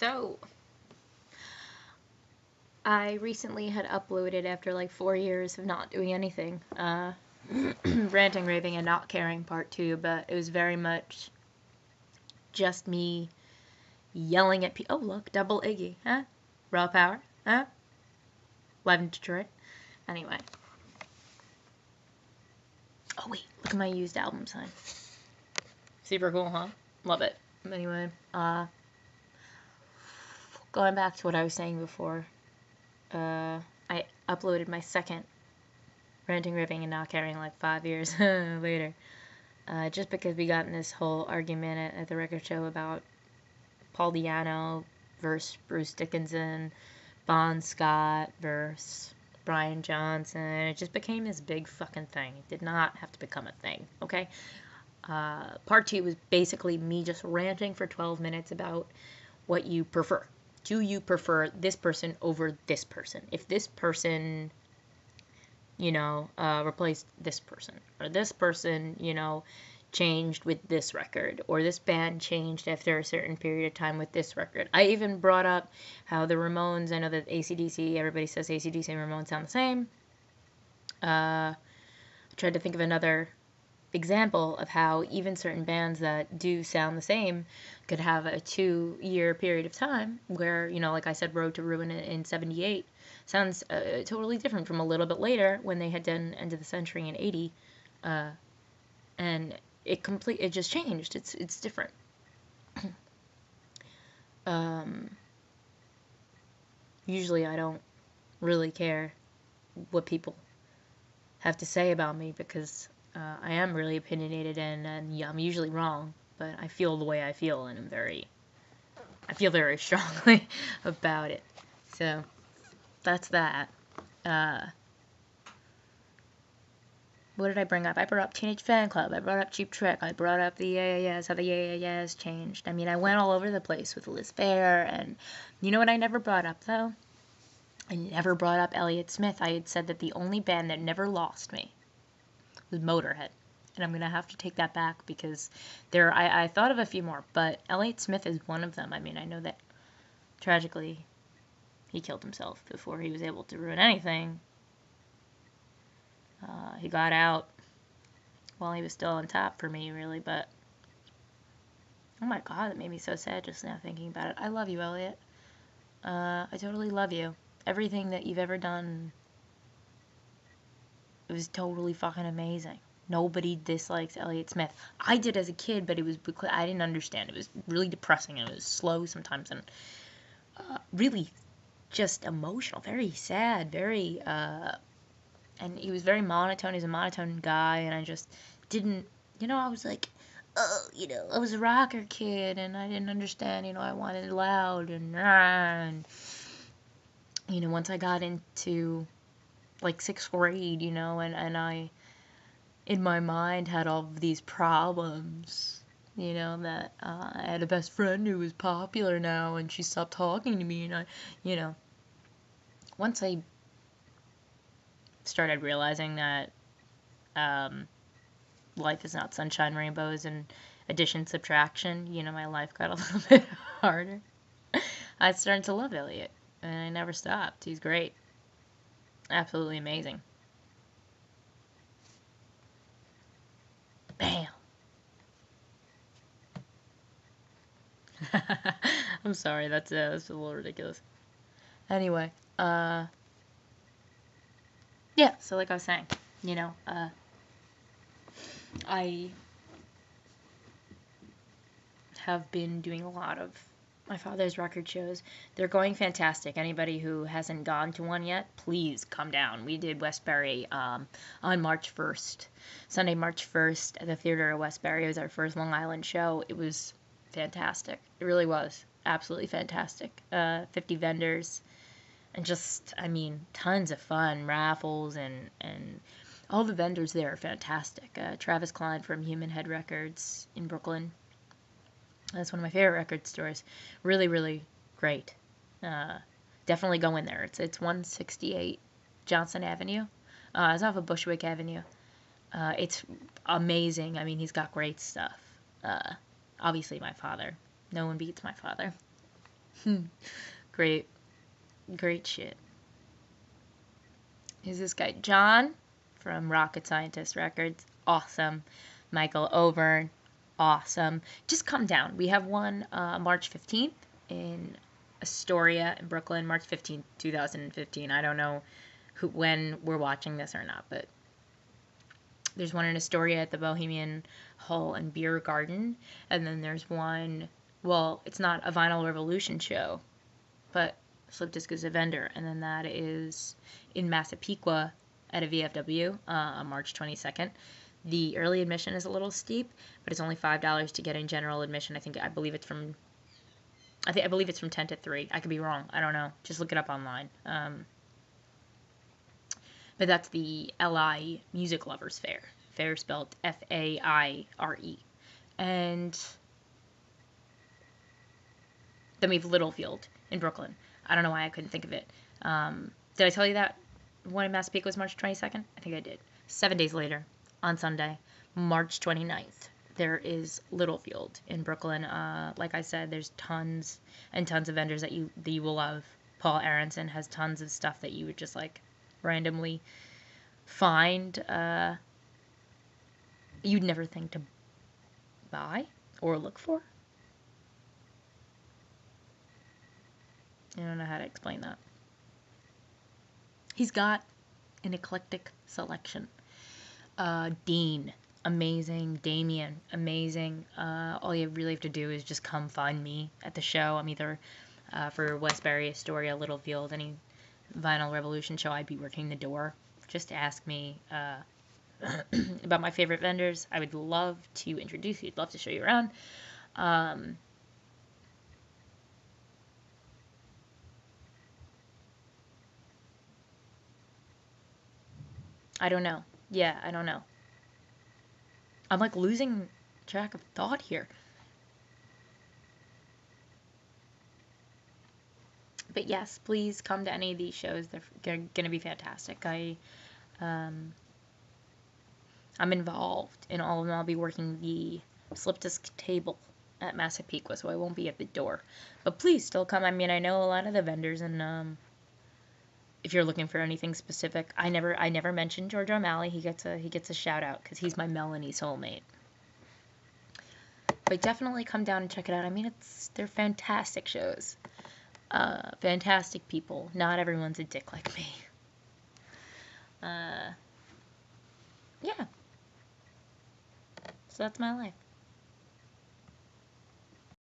So, I recently had uploaded after like 4 years of not doing anything. Ranting, Raving, and Not Caring Part 2, but it was very much just me yelling at people. Oh, look, double Iggy, huh? Raw Power, huh? Live in Detroit. Anyway. Oh, wait, look at my used album sign. Super cool, huh? Love it. Anyway, going back to what I was saying before, I uploaded my second Ranting, Raving, and Not Caring like 5 years later. Just because we got in this whole argument at the record show about Paul Di'Anno versus Bruce Dickinson, Bon Scott versus Brian Johnson. It just became this big fucking thing. It did not have to become a thing, okay? Part 2 was basically me just ranting for 12 minutes about what you prefer. Do you prefer this person over this person? If this person, replaced this person, or this person, changed with this record, or this band changed after a certain period of time with this record. I even brought up how the Ramones, I know that AC/DC, everybody says AC/DC and Ramones sound the same. I tried to think of another example of how even certain bands that do sound the same could have a 2-year period of time where, like I said, Road to Ruin in 78 sounds totally different from a little bit later when they had done End of the Century in 80. And it just changed. It's different. Usually I don't really care what people have to say about me because I am really opinionated and yeah, I'm usually wrong, but I feel the way I feel and I feel very strongly about it. So that's that. What did I bring up? I brought up Teenage Fan Club. I brought up Cheap Trick. I brought up the Yeah-Yeah-Yeahs, how the Yeah-Yeah-Yeahs changed. I mean, I went all over the place with Liz Phair, and you know what I never brought up, though? I never brought up Elliott Smith. I had said that the only band that never lost me was Motorhead. And I'm going to have to take that back because I thought of a few more, but Elliott Smith is one of them. I mean, I know that tragically he killed himself before he was able to ruin anything. He got out while he was still on top for me, really, but oh my god, it made me so sad just now thinking about it. I love you, Elliot. I totally love you. Everything that you've ever done, it was totally fucking amazing. Nobody dislikes Elliott Smith. I did as a kid, but it was because I didn't understand. It was really depressing and it was slow sometimes and really just emotional, very sad, very and he was very monotone. He's a monotone guy, and I just didn't, I was like, oh, I was a rocker kid, and I didn't understand, I wanted it loud, and once I got into, like, 6th grade, and I, in my mind, had all of these problems, that I had a best friend who was popular now, and she stopped talking to me, and I, once I started realizing that life is not sunshine, rainbows, and addition, subtraction, my life got a little bit harder. I started to love Elliot, and I never stopped. He's great. Absolutely amazing. Bam! I'm sorry, that's a little ridiculous. Anyway, yeah, so like I was saying, I have been doing a lot of my father's record shows. They're going fantastic. Anybody who hasn't gone to one yet, please come down. We did Westbury on March 1st, Sunday, March 1st at the Theater of Westbury. It was our first Long Island show. It was fantastic. It really was. Absolutely fantastic. 50 vendors. And just, tons of fun, raffles, and all the vendors there are fantastic. Travis Klein from Human Head Records in Brooklyn. That's one of my favorite record stores. Really, really great. Definitely go in there. It's 168 Johnson Avenue. It's off of Bushwick Avenue. It's amazing. He's got great stuff. Obviously, my father. No one beats my father. Great. Great shit. Who's this guy? John from Rocket Scientist Records. Awesome. Michael Overn. Awesome. Just come down. We have one March 15th in Astoria in Brooklyn. March 15th, 2015. I don't know when we're watching this or not, but there's one in Astoria at the Bohemian Hall and Beer Garden. And then there's one, well, it's not a Vinyl Revolution show, but Slip Disc is a vendor. And then that is in Massapequa at a VFW on March 22nd. The early admission is a little steep, but it's only $5 to get in general admission. I believe it's from 10 to 3. I could be wrong. I don't know. Just look it up online. But that's the LI Music Lovers Fair. Fair spelled Faire. And then we have Littlefield in Brooklyn. I don't know why I couldn't think of it. Did I tell you that one in Massapequa was March 22nd? I think I did. 7 days later, on Sunday, March 29th, there is Littlefield in Brooklyn. Like I said, there's tons and tons of vendors that you will love. Paul Aronson has tons of stuff that you would just like randomly find. You'd never think to buy or look for. I don't know how to explain that. He's got an eclectic selection. Dean, amazing. Damien, amazing. All you really have to do is just come find me at the show. I'm either for Westbury, Astoria, Littlefield, any Vinyl Revolution show, I'd be working the door. Just ask me about my favorite vendors. I would love to introduce you. I'd love to show you around. I don't know. Yeah, I don't know. I'm like losing track of thought here. But yes, please come to any of these shows. They're going to be fantastic. I'm involved in all of them. I'll be working the slip disc table at Massapequa, so I won't be at the door. But please still come. I mean, I know a lot of the vendors, and if you're looking for anything specific, I never mentioned George O'Malley. He gets a shout out because he's my Melanie soulmate. But definitely come down and check it out. I mean, they're fantastic shows. Fantastic people. Not everyone's a dick like me. Yeah. So that's my life.